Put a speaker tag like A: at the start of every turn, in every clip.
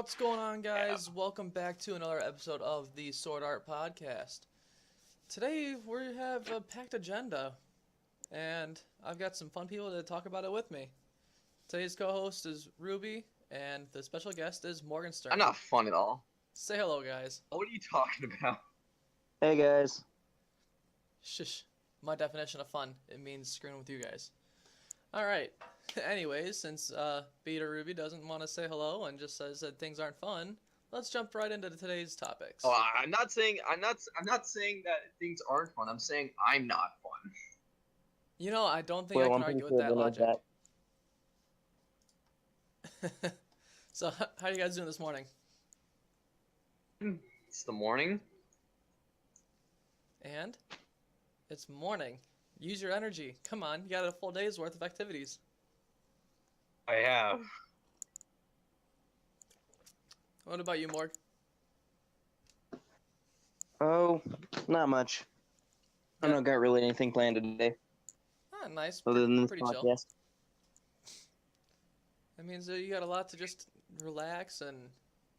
A: What's going on, guys? Welcome back to another episode of the Sword Art Podcast. Today we have a packed agenda, and I've got some fun people to talk about it with me. Today's co-host is Ruby, and the special guest is Morgenstern.
B: I'm not fun at all.
A: Say hello, guys.
B: What are you talking about?
C: Hey guys.
A: Shush. My definition of fun, it means screwing with you guys. Alright. Anyways, since Beta Ruby doesn't want to say hello and just says that things aren't fun, let's jump right into today's topics.
B: Oh, I'm not saying that things aren't fun. I'm saying I'm not fun.
A: You know, I don't think I can argue with that logic. So, how are you guys doing this morning?
B: It's the morning.
A: And? It's morning. Use your energy. Come on, you got a full day's worth of activities.
B: I have.
A: What about you, Morg?
C: Oh, not much. I don't got really anything planned today.
A: Ah, nice.
C: Other than this
A: Pretty chill.
C: podcast.
A: That means you got a lot to just relax and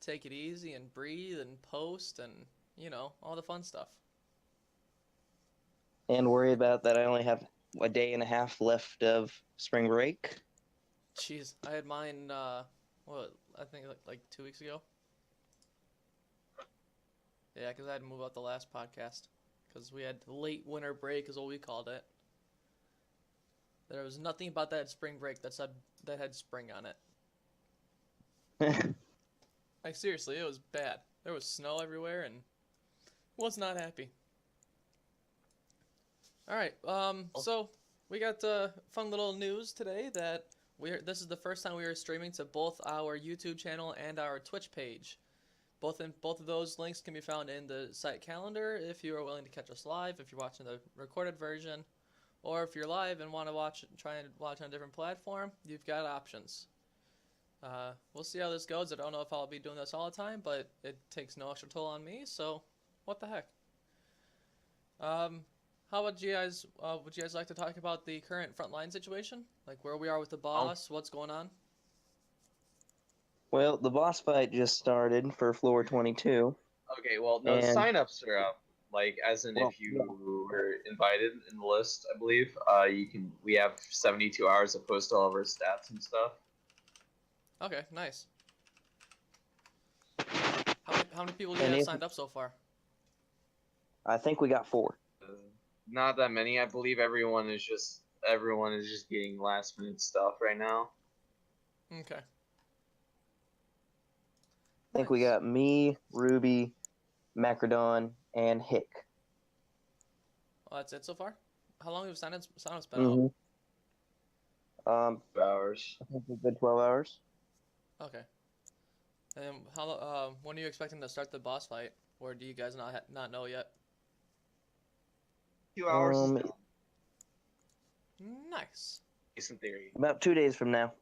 A: take it easy and breathe and post and, you know, all the fun stuff.
C: And worry about that I only have a day and a half left of spring break.
A: Jeez, I had mine, I think like 2 weeks ago. Yeah, because I had to move out the last podcast. Because we had late winter break is what we called it. There was nothing about that spring break that had spring on it. Like, seriously, it was bad. There was snow everywhere and was not happy. Alright, so we got fun little news today that this is the first time we are streaming to both our YouTube channel and our Twitch page. Both of those links can be found in the site calendar if you are willing to catch us live, if you're watching the recorded version, or if you're live and want to try and watch on a different platform, you've got options. We'll see how this goes. I don't know if I'll be doing this all the time, but it takes no extra toll on me, so what the heck. How would you guys like to talk about the current frontline situation? Like where we are with the boss, what's going on?
C: Well, the boss fight just started for floor 22.
B: Okay, well, no, sign-ups are up. Like, as in if you were invited in the list, I believe, we have 72 hours to post all of our stats and stuff.
A: Okay, nice. How many people do you have signed up so far?
C: I think we got 4.
B: Not that many. I believe everyone is just getting last minute stuff right now.
A: Okay.
C: I think we got me, Ruby, Macrodon, and Hick.
A: Well, that's it so far? How long have sign-ups been out?
B: 2 hours.
C: I think we've been 12 hours.
A: Okay. And when are you expecting to start the boss fight? Or do you guys not know yet?
B: 2 hours is done.
A: Nice.
B: In theory.
C: About 2 days from now.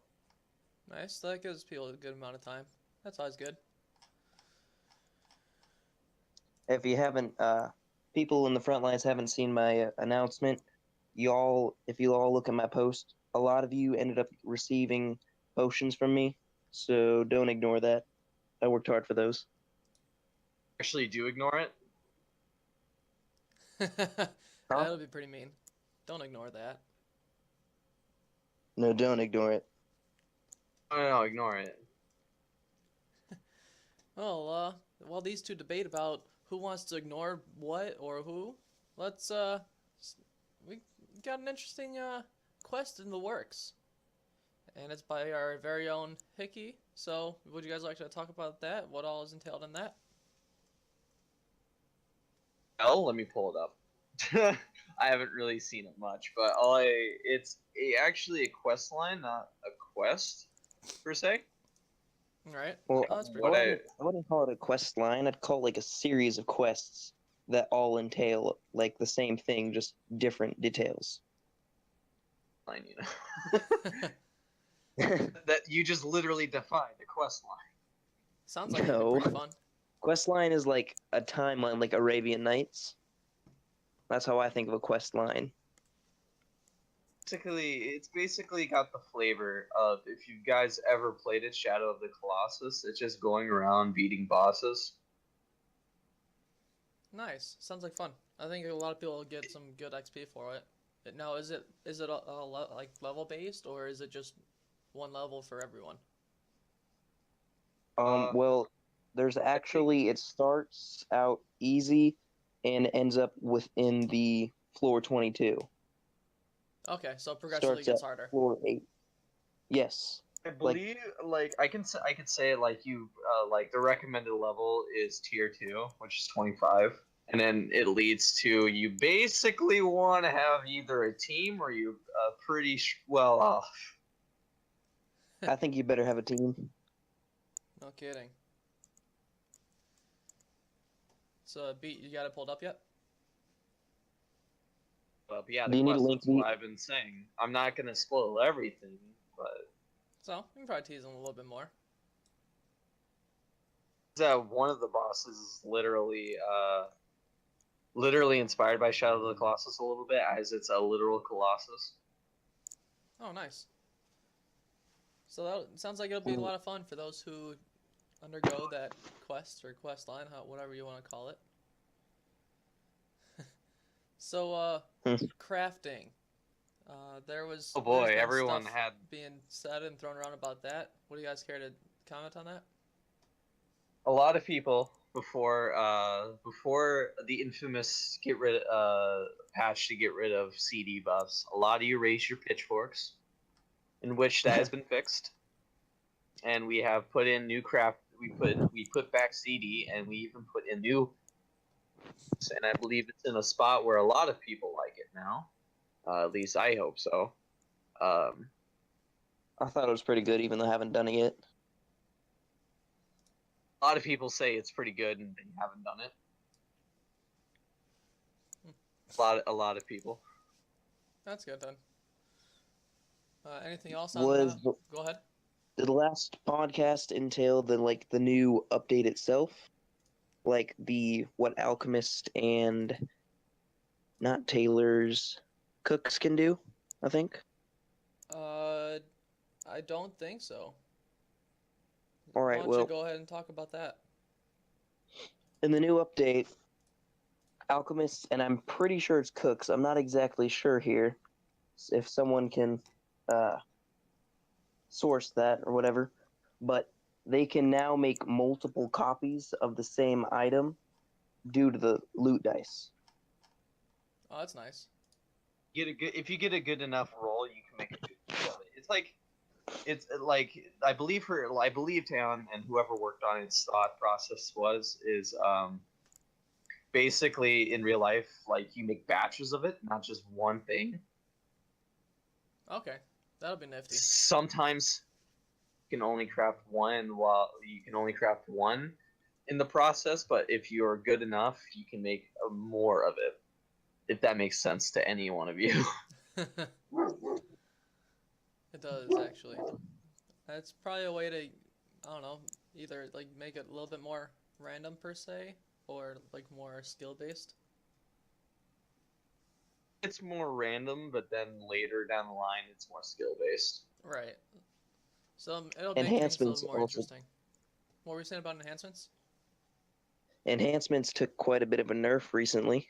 A: Nice. That gives people a good amount of time. That's always good.
C: If you haven't, people in the front lines haven't seen my announcement, if you all look at my post, a lot of you ended up receiving potions from me, so don't ignore that. I worked hard for those.
B: Actually, do ignore it.
A: That'll be pretty mean. Don't ignore that.
C: No, don't ignore it.
B: No, ignore it.
A: Well, while these two debate about who wants to ignore what or who, we got an interesting quest in the works. And it's by our very own Hickey. So, would you guys like to talk about that? What all is entailed in that?
B: Well, let me pull it up. I haven't really seen it much, but it's actually a quest line, not a quest per se.
A: Right.
C: Well,
A: that's pretty
C: cool. I wouldn't call it a quest line. I'd call it like a series of quests that all entail like the same thing, just different details.
B: Line, you know. That you just literally defined a quest line.
A: Sounds like it'd be pretty fun.
C: Quest line is like a timeline, like Arabian Nights. That's how I think of a quest line.
B: It's basically got the flavor of, if you guys ever played it, Shadow of the Colossus. It's just going around beating bosses.
A: Nice. Sounds like fun. I think a lot of people will get some good XP for it. Now, is it like level based, or is it just one level for everyone?
C: Well, there's actually, it starts out easy and ends up within the floor 22.
A: Okay, so it progressively
C: Starts
A: gets
C: at
A: harder.
C: floor 8. Yes.
B: I believe, I could say, like the recommended level is tier 2, which is 25, and then it leads to, you basically want to have either a team or you pretty well off.
C: I think you better have a team.
A: No kidding. So, Beat, you got it pulled up yet?
B: But yeah,
C: Do
B: the
C: you need a
B: quest,
C: link,
B: that's what I've been saying. I'm not gonna spoil everything, but
A: So, we can probably tease them a little bit more.
B: one of the bosses is literally inspired by Shadow of the Colossus a little bit, as it's a literal colossus.
A: Oh, nice. So that sounds like it'll be a lot of fun for those who undergo that quest or quest line, whatever you want to call it. So, crafting. There was.
B: Oh boy,
A: there's been
B: everyone
A: stuff
B: had
A: being said and thrown around about that. What do you guys care to comment on that?
B: a lot of people before the infamous patch to get rid of CD buffs. A lot of you raised your pitchforks, in which that has been fixed, and we have put in new craft. We put back CD, and we even put in new. And I believe it's in a spot where a lot of people like it now. At least I hope so.
C: I thought it was pretty good, even though I haven't done it yet.
B: A lot of people say it's pretty good, and they haven't done it. A lot of people.
A: That's good then. Anything else
C: Was
A: Go ahead.
C: Did the last podcast entail the new update itself? Like what Alchemist and not tailors, cooks can do, I think.
A: I don't think so.
C: All right,
A: Why don't
C: well,
A: you go ahead and talk about that?
C: in the new update, Alchemists, and I'm pretty sure it's cooks. I'm not exactly sure here. If someone can source that or whatever, but they can now make multiple copies of the same item due to the loot dice.
A: Oh, that's nice.
B: If you get a good enough roll, you can make a good use of it. It's like I believe Town and whoever worked on its thought process is basically in real life, like, you make batches of it, not just one thing.
A: Okay, that'll be nifty.
B: Sometimes you can only craft one in the process, but if you're good enough, you can make more of it. If that makes sense to any one of you.
A: It does, actually. That's probably a way to, I don't know, either like make it a little bit more random per se, or like more skill based.
B: It's more random, but then later down the line, it's more skill based.
A: Right. So it'll make things a little more interesting. What were you saying about enhancements?
C: Enhancements took quite a bit of a nerf recently.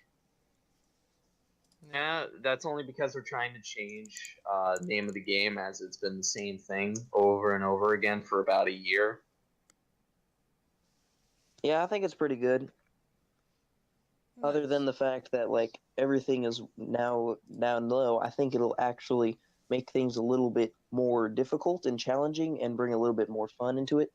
B: Yeah, that's only because they're trying to change name of the game, as it's been the same thing over and over again for about a year.
C: Yeah, I think it's pretty good.
A: Nice.
C: Other than the fact that everything is now down low, I think it'll actually make things a little bit more difficult and challenging and bring a little bit more fun into it.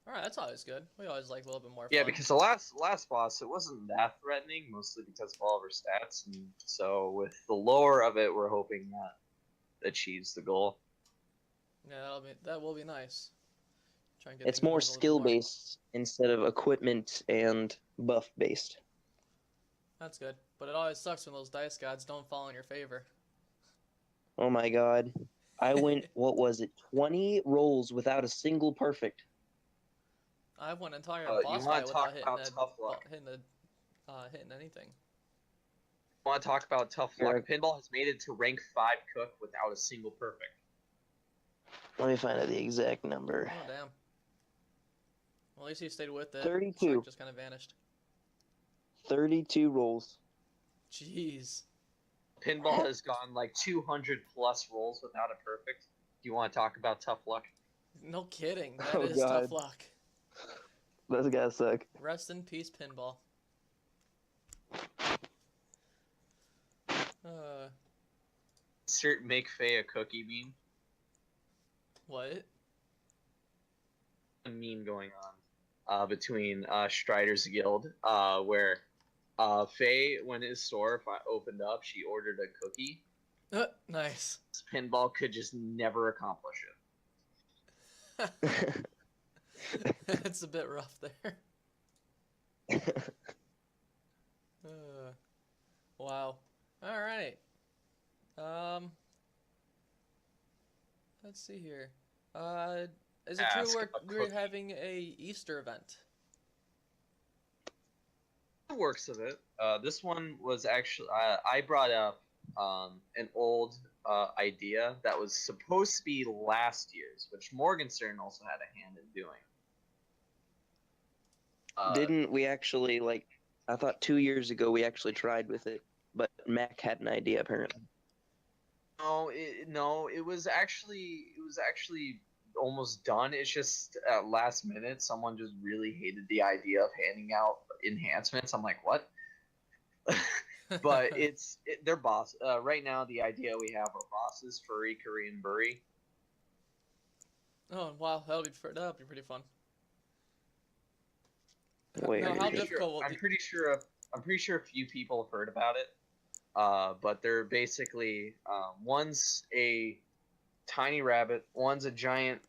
A: Alright, that's always good. We always like a little bit more fun.
B: Yeah, because the last boss, it wasn't that threatening, mostly because of all of her stats, and so with the lore of it, we're hoping that achieves the goal.
A: Yeah, that will be nice. Try and get
C: It's
A: things
C: more
A: moving a little bit
C: skill based instead of equipment and buff based.
A: That's good, but it always sucks when those dice gods don't fall in your favor.
C: Oh my god. I went, what was it, 20 rolls without a single perfect.
A: I went an entire boss fight without hitting anything.
B: Want to talk about tough luck? Pinball has made it to rank 5 cook without a single perfect.
C: Let me find out the exact number.
A: Oh, damn. Well, at least you stayed with it.
C: 32.
A: Shark just kind of vanished.
C: 32 rolls.
A: Jeez.
B: Pinball has gone like 200 plus rolls without a perfect. Do you want to talk about tough luck?
A: No kidding. That
C: Oh,
A: is
C: God.
A: tough luck.
C: Those guys suck.
A: Rest in peace, Pinball.
B: Insert make Faye a cookie meme.
A: What?
B: A meme going on between Strider's Guild, where Faye, when his store opened up, she ordered a cookie.
A: Nice.
B: Pinball could just never accomplish it.
A: It's a bit rough there. Wow. All right. Let's see here. Is it true we're having a Easter event?
B: The works of it. This one was actually I brought up an old idea that was supposed to be last year's, which Morgenstern also had a hand in doing.
C: Didn't we actually, like, I thought 2 years ago we actually tried with it, but Mac had an idea apparently.
B: No, it was actually almost done. It's just at last minute someone just really hated the idea of handing out enhancements. I'm like, what? But they're boss. Right now, the idea we have are bosses: Furry, Korean, Burry.
A: Oh wow, that'll be pretty fun.
C: Wait,
A: now, how difficult?
B: I'm pretty sure a few people have heard about it. But they're basically one's a tiny rabbit, one's a giant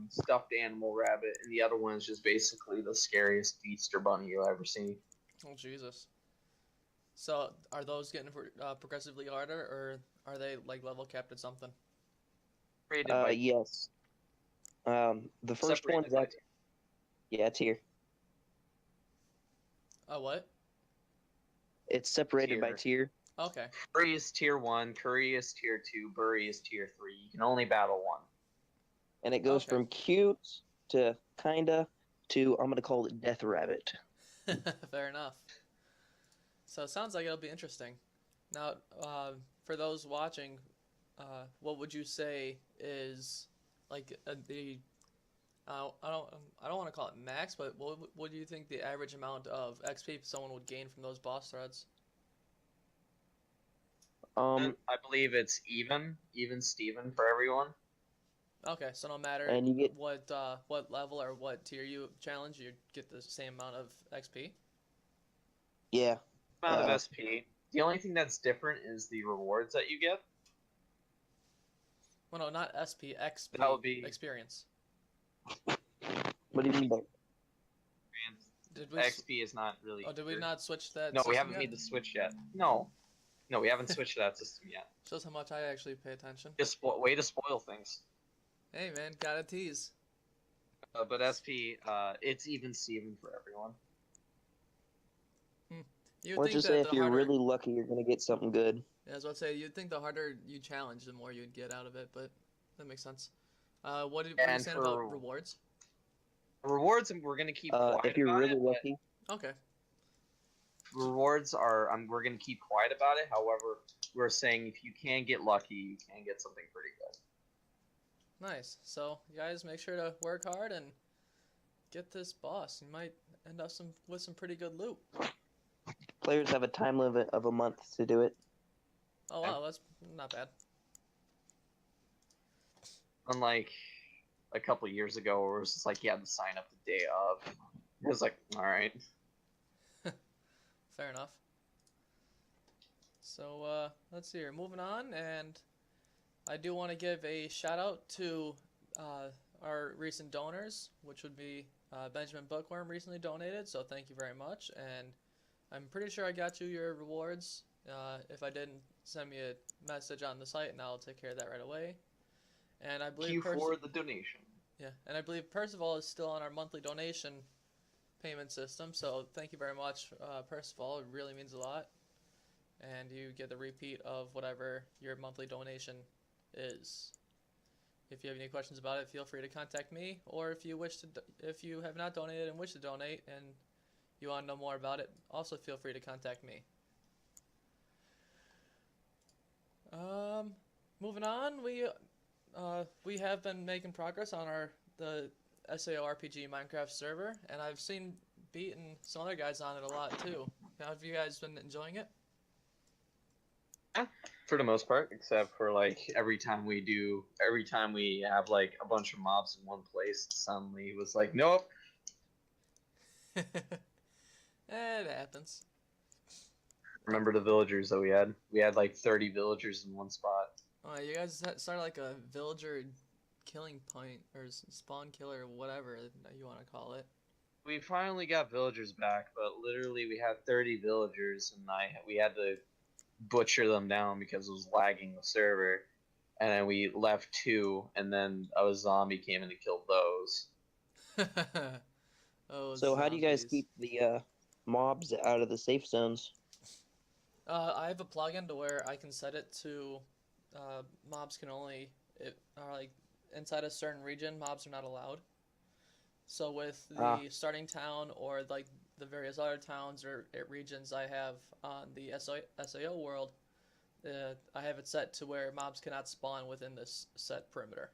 B: stuffed animal rabbit, and the other one's just basically the scariest Easter bunny you'll ever see.
A: Oh Jesus! So are those getting progressively harder, or are they like level capped at something?
C: Yes. The first one is yeah, it's here.
A: What?
C: It's separated by tier.
A: Okay.
B: Furry is tier 1, Curry is tier 2, Burry is tier 3. You can only battle one.
C: And it goes from cute to kinda to, I'm gonna call it Death Rabbit.
A: Fair enough. So it sounds like it'll be interesting. Now, for those watching, what would you say is like the I don't want to call it max, but what do you think the average amount of XP someone would gain from those boss threads?
B: I believe it's even Steven for everyone.
A: Okay, so no matter
C: and you get
A: what level or what tier you challenge, you get the same amount of XP.
C: Yeah.
B: Amount of SP. The only thing that's different is the rewards that you get.
A: Well, no, not SP, XP.
B: That would be
A: experience.
C: What do you mean by?
B: XP is not really.
A: Oh, did we not switch that?
B: No, we haven't made the switch yet. No, we haven't switched that system yet.
A: Shows how much I actually pay attention.
B: Just way to spoil things.
A: Hey man, gotta tease.
B: But SP, it's even Steven for everyone.
C: Let's just say if you're really lucky, you're gonna get something good.
A: Yeah, I was about to say, you'd think the harder you challenge, the more you'd get out of it, but that makes sense. What are you saying about rewards?
B: Rewards, we're gonna keep quiet
C: if you're
B: about
C: really
B: it,
C: lucky.
A: Okay.
B: Rewards are, we're gonna keep quiet about it. However, we're saying if you can get lucky, you can get something pretty good.
A: Nice. So, you guys make sure to work hard and get this boss. You might end up with some pretty good loot.
C: Players have a time limit of a month to do it.
A: Oh wow, that's not bad.
B: Unlike a couple years ago, where it was just like you had to sign up the day of. It was like, all right.
A: Fair enough. So let's see here. Moving on, and I do want to give a shout out to our recent donors, which would be Benjamin Bookworm recently donated. So thank you very much, and I'm pretty sure I got you your rewards. If I didn't, send me a message on the site, and I'll take care of that right away. And I believe
B: Thank you for the donation.
A: Yeah, and I believe Percival is still on our monthly donation payment system. So thank you very much, Percival. It really means a lot. and you get the repeat of whatever your monthly donation is. If you have any questions about it, feel free to contact me, or if you wish to, if you have not donated and wish to donate and you want to know more about it, also feel free to contact me. Moving on, we have been making progress on the SAO-RPG Minecraft server, and I've seen Beat and some other guys on it a lot too. Have you guys been enjoying it?
B: Yeah, for the most part, except for like every time we have like a bunch of mobs in one place, suddenly it was like, nope.
A: It happens.
B: Remember the villagers that we had? We had like 30 villagers in one spot.
A: You guys started like a villager killing point, or spawn killer, or whatever you want to call it.
B: We finally got villagers back, but literally we had 30 villagers, and we had to butcher them down because it was lagging the server. And then we left 2, and then a zombie came in and killed those.
A: Oh,
C: So how do you guys
A: zombies.
C: keep the mobs out of the safe zones?
A: I have a plugin to where I can set it to mobs can only like inside a certain region, mobs are not allowed. So with the starting town or like the various other towns or regions I have on the SAO world, I have it set to where mobs cannot spawn within this set perimeter.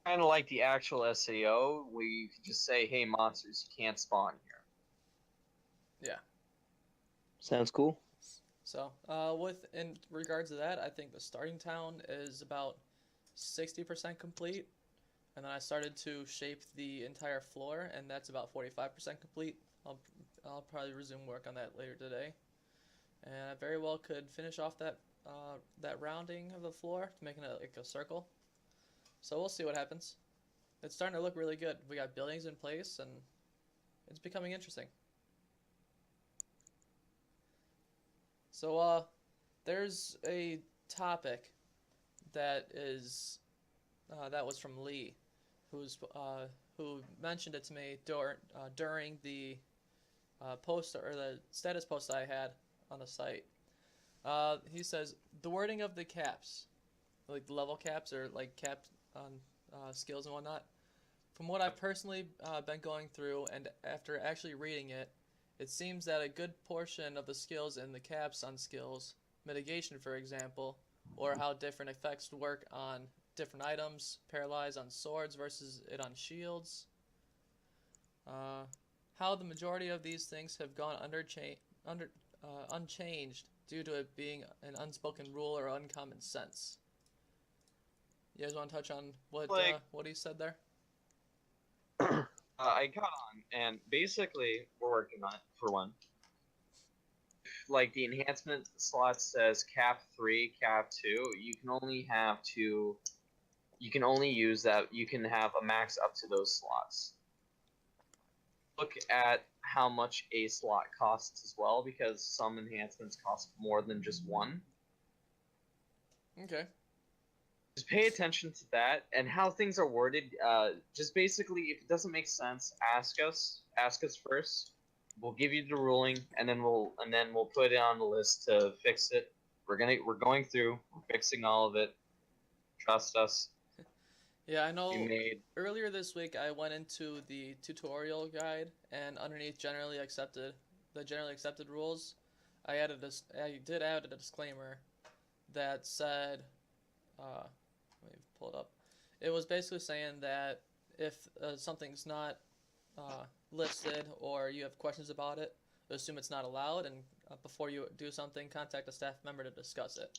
B: Kind of like the actual SAO, where you can just say, hey, monsters, you can't spawn here.
A: Yeah.
C: Sounds cool.
A: So, in regards to that, I think the starting town is about 60% complete, and then I started to shape the entire floor, and that's about 45% complete. I'll probably resume work on that later today, and I very well could finish off that rounding of the floor to making it like a circle. So we'll see what happens. It's starting to look really good. We got buildings in place, and it's becoming interesting. So, there's a topic that is that was from Lee, who mentioned it to me during the post or the status post I had on the site. He says the wording of the caps, like the level caps or like capped on skills and whatnot. From what I've personally been going through and after actually reading it, it seems that a good portion of the skills and the caps on skills, mitigation for example, or how different effects work on different items, paralyze on swords versus it on shields, how the majority of these things have gone unchanged due to it being an unspoken rule or uncommon sense. You guys want to touch on what he said there?
B: I got on, and basically, we're working on it, for one. Like, the enhancement slot says cap 3, cap 2, you can only have 2, you can only use that, you can have a max up to those slots. Look at how much a slot costs as well, because some enhancements cost more than just one.
A: Okay.
B: Just pay attention to that and how things are worded. Just basically, if it doesn't make sense, ask us first. We'll give you the ruling, and then we'll put it on the list to fix it. We're going through. We're fixing all of it. Trust us.
A: Yeah, I know. Earlier this week, I went into the tutorial guide, and underneath the generally accepted rules, I did add a disclaimer that said, let me pull it up. It was basically saying that if something's not listed or you have questions about it, assume it's not allowed, and before you do something, contact a staff member to discuss it.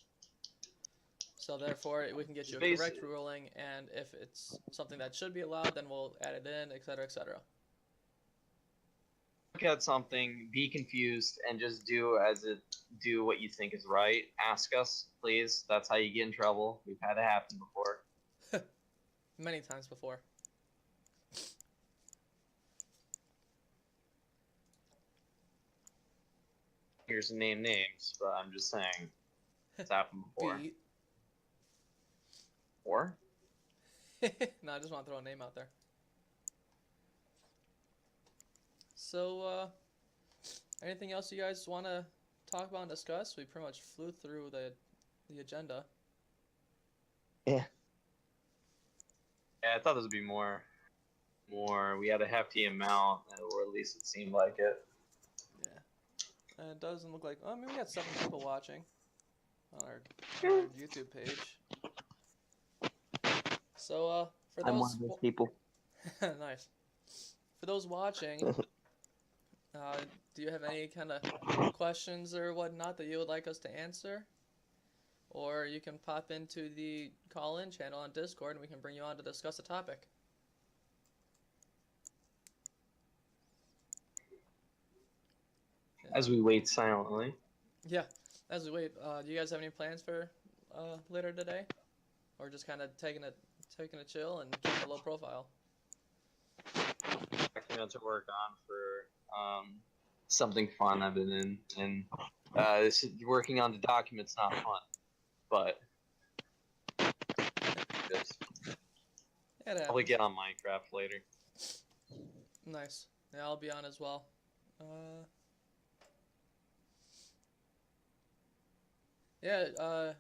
A: So therefore, we can get you a correct ruling, and if it's something that should be allowed, then we'll add it in, etc., etc.
B: Look at something, be confused, and just do what you think is right. Ask us, please. That's how you get in trouble. We've had it happen before.
A: Many times before.
B: Here's to name names, but I'm just saying it's happened before.
A: Beat.
B: Or?
A: No, I just want to throw a name out there. So, anything else you guys want to talk about and discuss. We pretty much flew through the agenda.
C: Yeah.
B: Yeah, I thought this would be more. We had a hefty amount, or at least it seemed like it.
A: Yeah. And it doesn't look like. I mean, we got 7 people watching on our YouTube page. So, for
C: I'm one
A: those
C: of those people.
A: nice. For those watching, do you have any kind of questions or whatnot that you would like us to answer? Or you can pop into the call-in channel on Discord and we can bring you on to discuss a topic.
B: As we wait silently.
A: Yeah, as we wait, do you guys have any plans for later today? Or just kind of taking a chill and keeping a low profile?
B: To work on for something fun I've been in, and this is, working on the document's not fun, but just probably get on Minecraft later.
A: Nice. Yeah, I'll be on as well. Yeah.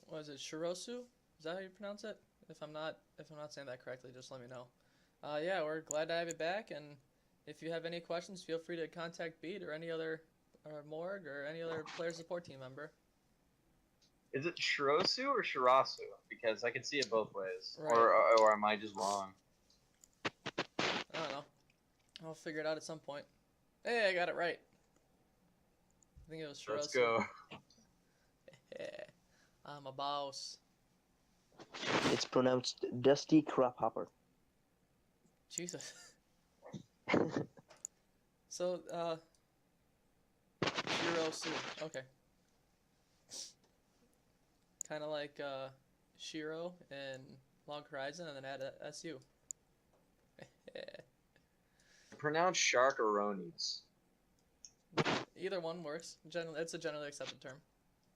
A: What is it? Shirosu? Is that how you pronounce it? If I'm not saying that correctly, just let me know. Yeah, we're glad to have you back, and if you have any questions, feel free to contact Beat or any other, or Morg, or any other player support team member.
B: Is it Shirosu or Shirasu? Because I can see it both ways.
A: Right.
B: Or am I just wrong?
A: I don't know. I'll figure it out at some point. Hey, I got it right. I think it was Shirosu.
B: Let's go.
A: Yeah, I'm a boss.
C: It's pronounced Dusty Crophopper.
A: Jesus. So, Shirosu. Okay. Kind of like Shiro in Long Horizon, and then add a SU.
B: Pronounce sharkaronis.
A: Either one works. It's a generally accepted term.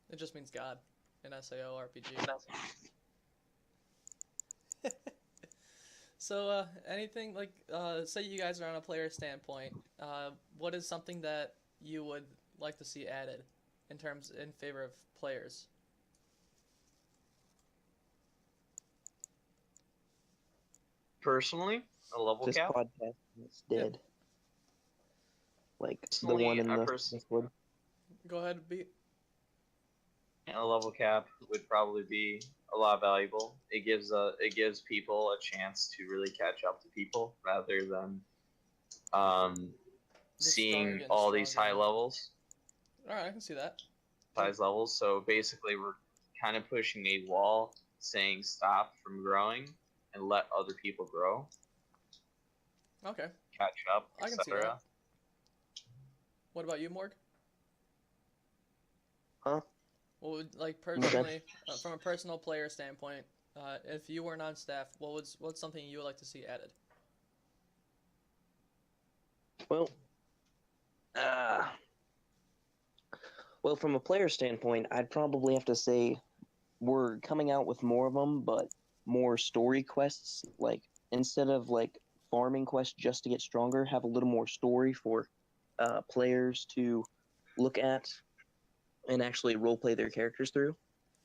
A: It just means God in SAO-RPG. So, anything like, say you guys are on a player standpoint, what is something that you would like to see added in favor of players?
B: Personally, a level
C: This
B: cap.
C: podcast is dead.
A: Yeah.
C: Like
B: Personally,
C: the one in
B: I
C: the Discord.
A: Go ahead, Beat.
B: A level cap would probably be a lot valuable. It gives people a chance to really catch up to people rather than seeing all these high levels.
A: Alright, I can see that.
B: Size levels. So basically, we're kind of pushing a wall, saying stop from growing and let other people grow,
A: Okay,
B: catch up,
A: I can see
B: etc.
A: that. What about you, Morg?
C: Huh?
A: Well, like personally, from a personal player standpoint, if you weren't on staff, what's something you would like to see added?
C: Well, from a player standpoint, I'd probably have to say we're coming out with more of them, but more story quests. Like, instead of like farming quests just to get stronger, have a little more story for players to look at and actually roleplay their characters through.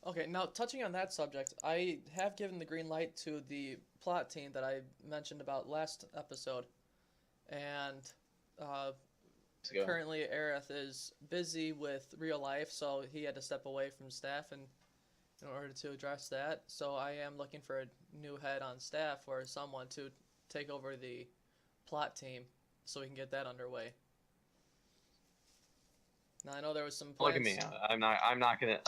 A: Okay, now touching on that subject, I have given the green light to the plot team that I mentioned about last episode, and currently Aerith is busy with real life, so he had to step away from staff in order to address that. So I am looking for a new head on staff or someone to take over the plot team so we can get that underway. Now I know there was some plans.
B: Look at me. I'm not gonna.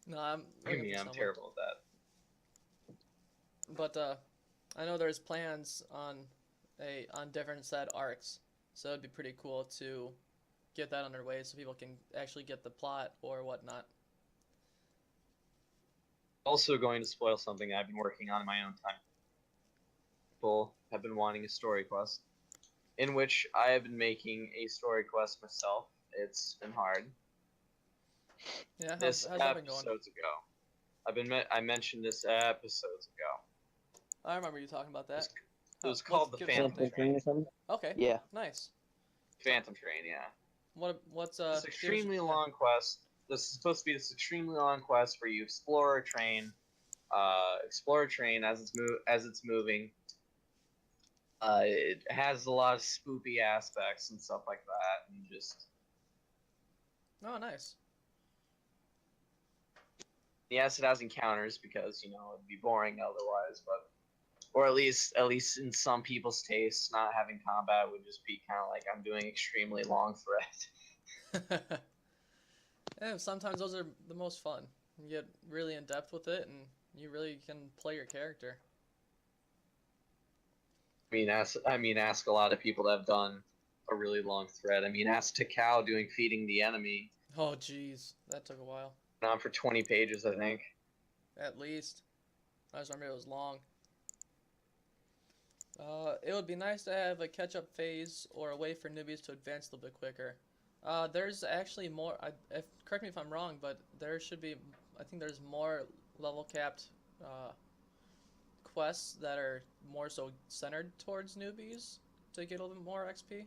A: No, I'm.
B: Look at me. I'm terrible at that.
A: But I know there's plans on different set arcs, so it'd be pretty cool to get that underway so people can actually get the plot or whatnot.
B: Also going to spoil something I've been working on in my own time. People have been wanting a story quest, in which I have been making a story quest myself. It's been hard.
A: Yeah,
B: how's
A: that been going?
B: Episodes ago. I mentioned this episodes ago.
A: I remember you talking about that.
B: It was called the Phantom Train.
C: Or something?
A: Okay.
C: Yeah.
A: Nice.
B: Phantom Train, yeah.
A: What's
B: This extremely long quest. This is supposed to be this extremely long quest where you explore a train, as it's moving. It has a lot of spoopy aspects and stuff like that, and just
A: Oh, nice.
B: yes, it has encounters because it'd be boring otherwise, but or at least in some people's tastes, not having combat would just be kind of like I'm doing extremely long thread.
A: Yeah, sometimes those are the most fun. You get really in depth with it, and you really can play your character.
B: Ask a lot of people that have done a really long thread. I mean, ask Takao doing feeding the enemy.
A: Oh, jeez, that took a while.
B: On for 20 pages, I think.
A: At least. I just remember it was long. It would be nice to have a catch-up phase or a way for newbies to advance a little bit quicker. There's actually more. Correct me if I'm wrong, but there should be. I think there's more level-capped quests that are more so centered towards newbies to get a little bit more XP.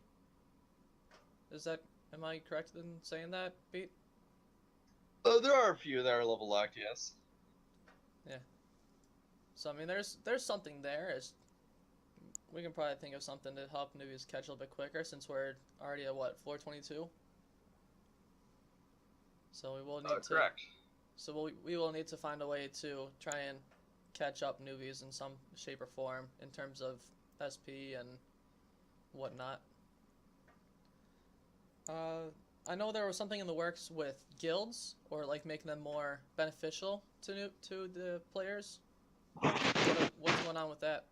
A: Am I correct in saying that, Pete?
B: There are a few that are level locked, yes.
A: Yeah. So I mean, there's something there. We can probably think of something to help newbies catch a little bit quicker since we're already at what, floor 22. So we will need to.
B: Correct.
A: So we will need to find a way to try and catch up newbies in some shape or form in terms of SP and whatnot. I know there was something in the works with guilds, or like making them more beneficial to the players. What's going on with that?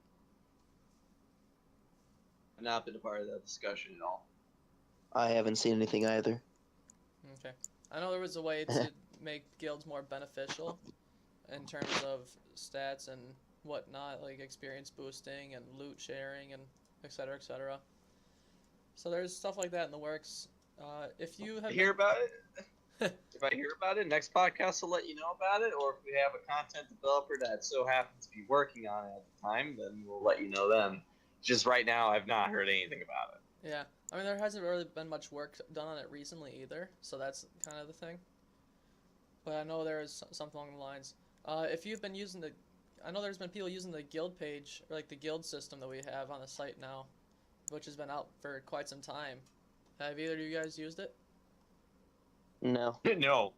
B: I've not been a part of that discussion at all.
C: I haven't seen anything either.
A: Okay. I know there was a way to make guilds more beneficial in terms of stats and whatnot, like experience boosting and loot sharing and etc. etc. So there's stuff like that in the works. If you have
B: hear about it, if I hear about it, next podcast will let you know about it. Or if we have a content developer that so happens to be working on it at the time, then we'll let you know then. Just right now, I've not heard anything about it.
A: Yeah, I mean there hasn't really been much work done on it recently either, so that's kind of the thing. But I know there is something along the lines. If you've been using I know there's been people using the guild page, or like the guild system that we have on the site now, which has been out for quite some time. Have either of you guys used it?
C: No.
B: No.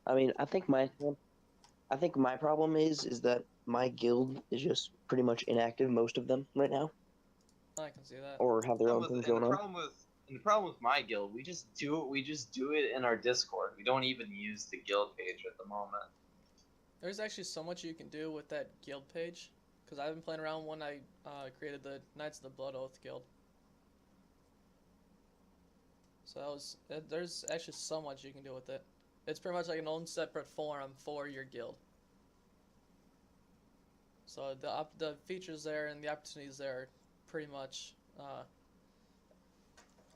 C: I mean, I think my problem is that my guild is just pretty much inactive, most of them right now,
A: I can see that.
C: or have their own things going on.
B: The problem with my guild, we just do it in our Discord. We don't even use the guild page at the moment.
A: There's actually so much you can do with that guild page, because I've been playing around when I created the Knights of the Blood Oath guild. So there's actually so much you can do with it. It's pretty much like an own separate forum for your guild. So the features there and the opportunities there are pretty much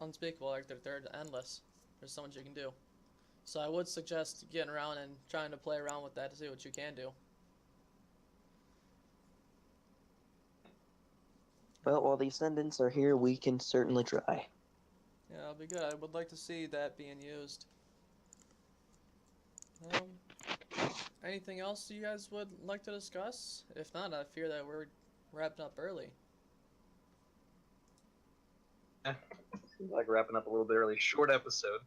A: unspeakable. Like they're endless. There's so much you can do. So I would suggest getting around and trying to play around with that to see what you can do.
C: Well, while the Ascendants are here, we can certainly try.
A: Yeah, that'll be good. I would like to see that being used. Anything else you guys would like to discuss? If not, I fear that we're wrapping up early.
B: Yeah, seems like wrapping up a little bit early. Short episode.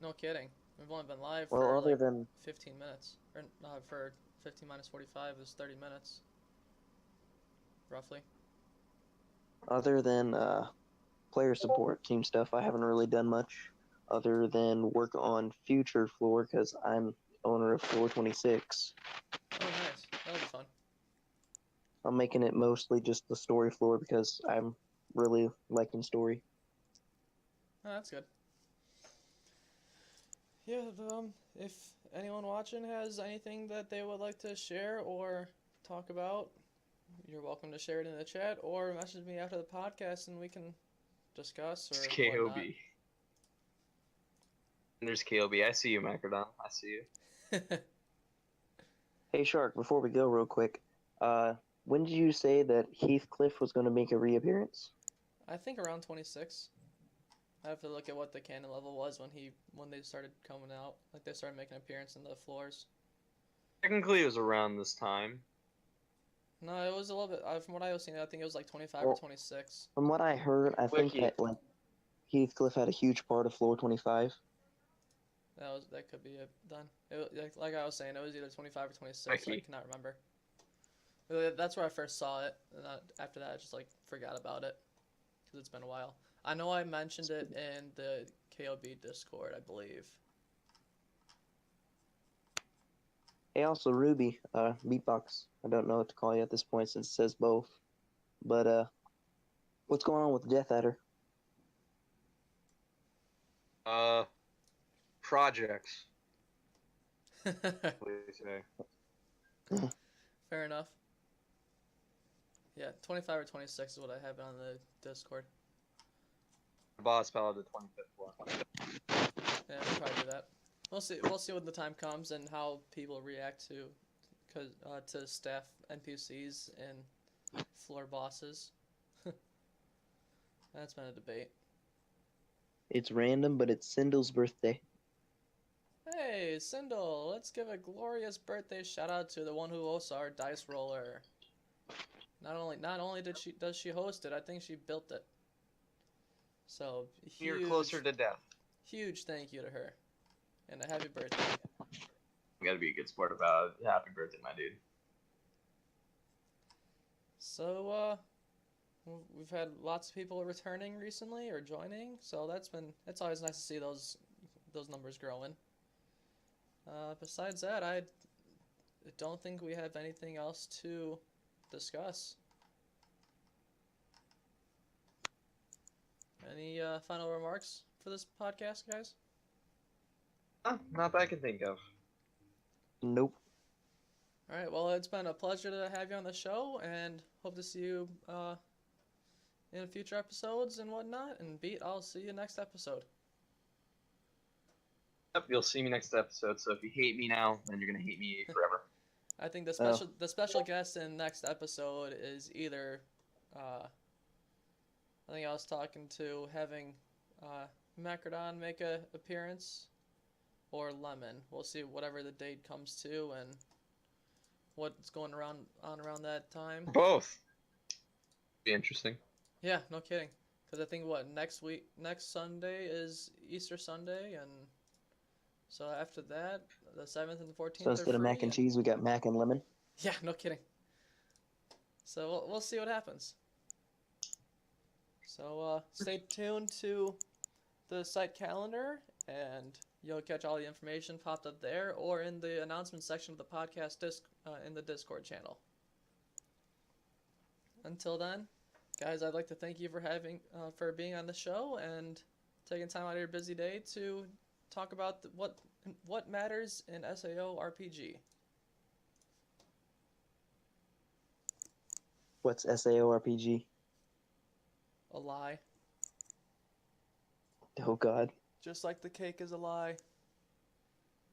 A: No kidding. We've only been live
C: Well,
A: for
C: other
A: like
C: than
A: 15 minutes. Or for 15 minus 45 is 30 minutes. Roughly.
C: other than player support team stuff, I haven't really done much other than work on future floor because I'm owner of floor 26.
A: Oh, nice. That'll be fun.
C: I'm making it mostly just the story floor because I'm really liking story.
A: Oh, that's good. Yeah, if anyone watching has anything that they would like to share or talk about, you're welcome to share it in the chat or message me after the podcast and we can discuss or
B: It's KOB.
A: whatnot.
B: And there's KOB. I see you, Macrodon. I see you.
C: Hey, Shark, before we go real quick, when did you say that Heathcliff was going to make a reappearance?
A: I think around 26. I have to look at what the cannon level was when they started coming out. Like they started making an appearance in the floors.
B: Technically, it was around this time.
A: No, it was a little bit. From what I was seeing, I think it was like 25
C: Well,
A: or 26.
C: From what I heard, I think
B: Wiki.
C: that like Heathcliff had a huge part of floor 25.
A: That could be it done. Like I was saying, it was either 25 or 26. I
B: Wiki.
A: cannot remember. That's where I first saw it, and after that, I just like forgot about it because it's been a while. I know I mentioned it in the KOB Discord, I believe.
C: Hey, also Ruby, Beatbox. I don't know what to call you at this point since it says both. But what's going on with Death Adder?
B: Projects. What do you say?
A: Fair enough. Yeah, 25 or 26 is what I have on the Discord.
B: Boss battle the 25th floor.
A: Yeah, we'll probably do that. We'll see. We'll see when the time comes and how people react to staff NPCs and floor bosses. That's been a debate.
C: It's random, but it's Sindle's birthday.
A: Hey, Sindel, let's give a glorious birthday shout out to the one who hosts our dice roller. Not only does she host it, I think she built it. So
B: You're closer to death.
A: huge thank you to her, and a happy birthday.
B: You gotta be a good sport about it. Happy birthday, my dude.
A: So we've had lots of people returning recently or joining, so it's always nice to see those numbers growing. Besides that, I don't think we have anything else to discuss. Any final remarks for this podcast, guys?
B: Not that I can think of.
C: Nope.
A: All right. Well, it's been a pleasure to have you on the show, and hope to see you in future episodes and whatnot. And Beat, I'll see you next episode.
B: Yep, you'll see me next episode. So if you hate me now, then you're gonna hate me forever.
A: I think the special guest in next episode is either I think I was talking to having Macrodon make a appearance or Lemon. We'll see whatever the date comes to and what's going around that time.
B: Both. Be interesting.
A: Yeah, no kidding. Because I think next Sunday is Easter Sunday, and so after that, the 7th and 14th.
C: So instead of mac and cheese, we got mac and lemon.
A: Yeah, no kidding. So we'll see what happens. So stay tuned to the site calendar, and you'll catch all the information popped up there or in the announcement section of the podcast in the Discord channel. Until then, guys, I'd like to thank you for being on the show and taking time out of your busy day to talk about what matters in SAO-RPG.
C: What's SAO-RPG?
A: A lie.
C: Oh God.
A: Just like the cake is a lie.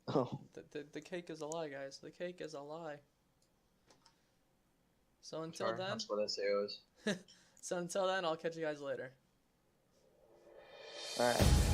C: Oh.
A: The cake is a lie, guys. The cake is a lie. So until then,
B: That's what SAO is.
A: so until then, I'll catch you guys later.
C: All right.